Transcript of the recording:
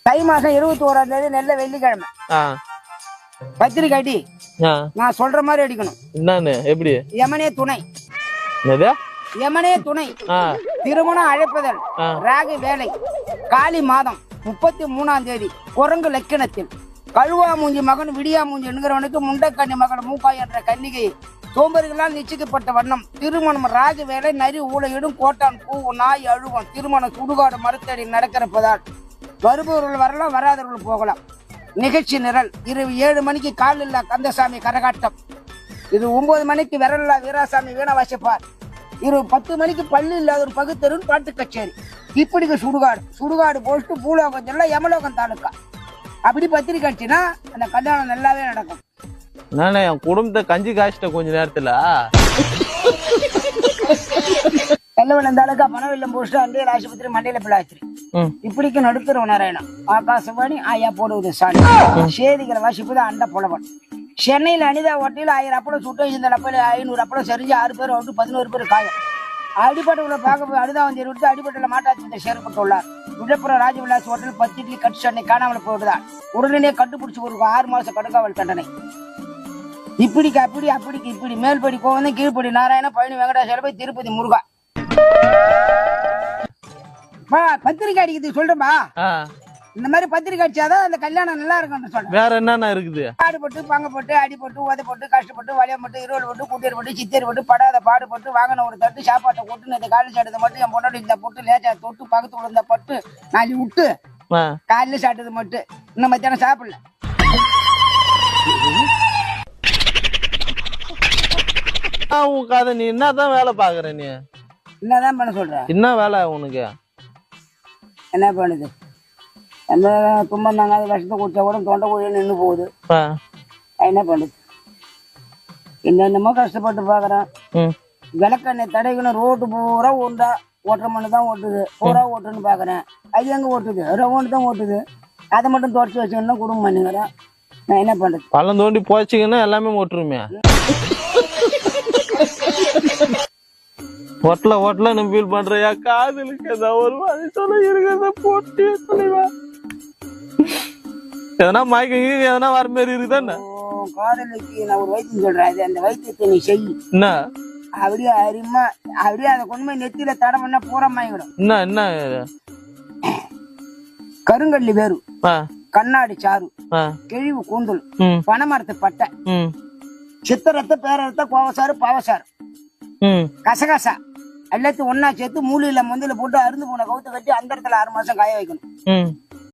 தை மாசம் 21ஆம் தேதி நெல்ல வெள்ளிக்கிழமை பத்திரிக்கை அடி. நான் சொல்ற மாதிரி அடிக்கணும். என்னன்னு எப்படி? யமனே துணை. யமனே துணை. திருமணம் அழைப்பதல். ராகு வேலை. காலி மாதம் 33ஆம் தேதி குரங்கு லக்கணத்தில் கழுவா மூஞ்சி மகன் விடியா மூஞ்சி என்கிறவனுக்கு முண்டக்கண்ணி மகன் மூக்காய் என்ற கன்னிகை சோம்பர்களால் நிச்சயிக்கப்பட்ட வண்ணம். திருமணம் ராகு வேலை. நரி ஊழையிடும் கோட்டான் பூ நாய் அழுவம். திருமணம் சுடுகாடு மறுத்தடி நடக்கிறப்பதால் வருபவர்கள் வரலாம், வராதவர்கள் போகலாம். நிகழ்ச்சி நிரல் இரவு 7 மணிக்கு கால் இல்லா கந்தசாமி கரகாட்டம். இது 9 மணிக்கு விரல்லா வீராசாமி வீண வாசிப்பார். இரவு 10 மணிக்கு பள்ளி இல்லாத ஒரு பகுத்தரும் பாட்டு கச்சேரி. இப்படிக்கு சுடுகாடு போட்டு பூலோகம் சொல்ல யமலோகம் தாலுக்கா. அப்படி பத்திரிக்கை அடிச்சுன்னா அந்த கல்யாணம் நல்லாவே நடக்கும். நானே என் குடும்பத்தை கஞ்சி காய்ச்சிட்ட கொஞ்ச நேரத்துல எல்லவன் தாலுக்கா பணவெல்லம் போஸ்ட் அண்டியல் ஆஸ்பத்திரி மண்டையில பிள்ளாச்சிரி. இப்படிக்கு நடுத்தர நாராயணம் ஆகாசவாணி ஆயா போடுவது சாணி சேதிகளை வாசிப்பது அண்ட புலவன். சென்னையில் அனிதா ஹோட்டலில் 1000 அப்பளம் சுட்டம் இந்த அப்பள 500 அப்பளம் செறிஞ்சு 6 பேர் வந்து 11 பேர் காயம். அடிப்பட்டவங்களை பார்க்க போய் அனிதா வந்து விட்டு அடிப்பட்டல மாட்டாச்சு சேர்க்கப்பட்டுள்ளார். விழுப்புரம் ராஜவிலாஸ் ஹோட்டல் 10 இட்லி கட்டு சென்னை காணாமல் போடுதான். உடனே கண்டுபிடிச்சு ஒரு 6 மாசம் கடுங்காவல் தண்டனை. இப்படிக்கு அப்படிக்கு இப்படி மேல்படி கோவந்தன் கீழ்படி நாராயண பழனி வெங்கடாச்சல போய் திருப்பதி முருகா. பத்திரிக்கை அடிக்கிறது சொல்றேன்பா. இந்த மாதிரி பத்திரிக்கை அடிச்சாதான் அந்த கல்யாணம் நல்லா இருக்கும் சொல்றேன். வேற என்னன்னா இருக்குது? பாடுபட்டு பங்கப்பட்டு அடிபட்டு உதைப்பட்டு கஷ்டப்பட்டு வலியப்பட்டு இருவல் பட்டு குட்டியர் பட்டு சித்தியர் பட்டு படாத பாடுபட்டு வாங்கின ஒரு தட்டு சாப்பாட்டை போட்டு இந்த காலேஜ் எடுத்த மட்டும் என் பொண்ணோட இந்த போட்டு லேச்சா தொட்டு பக்கத்து விழுந்த பட்டு நாளை விட்டு காலையில சாப்பிட்டது மட்டும் இன்னும் மத்தியானம் சாப்பிடல. நீ என்னதான் வேலை பாக்குற? நீ என்னதான் பண்ண சொல்ற? என்ன வேலை உனக்கு? என்ன பண்ணுது? என்ன துன்பம் தாங்க விஷத்தை குடிச்சா கூட தொண்டை குழிய நின்று போகுது. என்ன பண்ணுது? என்னென்னமோ கஷ்டப்பட்டு பாக்குறேன். விளக்கெண்ணெய் தடைக்கணும் ரோட்டு பூரா ஒன்றா ஓட்டுற மண்ணு தான் ஓட்டுது. பூரா ஓட்டுன்னு பாக்குறேன். அது எங்க ஓட்டுது? ரவுண்டு தான் ஓட்டுது. அதை மட்டும் தொடச்சி வச்சுக்கணும்னா குடும்பம் பண்ணுங்கிறேன். நான் என்ன பண்றது? பள்ளம் தோண்டி போச்சுங்கன்னா எல்லாமே ஓட்டுருமே. ஓட்டல ஃபீல் பண்றியா? காதலுக்கு ஏதாவது ஒரு மாதிரி சொல்ல இருக்கிறத போட்டு சொல்லுவா. எதனா மயக்கம் எதனா வர மாதிரி இருக்குதானே? காதலுக்கு நான் ஒரு வைத்தியம் சொல்றேன். அது அந்த வைத்தியத்தை நீ செய். என்ன அப்படியே அருமா அப்படியே அதை கொண்டு போய் நெத்தியில தடம் பண்ணா பூரா மயங்கிடும். என்ன கருங்கல்லி வேறு, கண்ணாடி சாறு, கிழிவு கூந்தல், பனைமரத்து பட்டை, சித்திரத்தை பேரத்தை கோவசாறு பாவசாறு, கசகசா எல்லாத்தையும் ஒன்னா சேர்த்து மூலியில முந்தில போட்டு அருந்து போன கவுத்து கட்டி அந்த இடத்துல 6 மாசம் காய வைக்கணும்.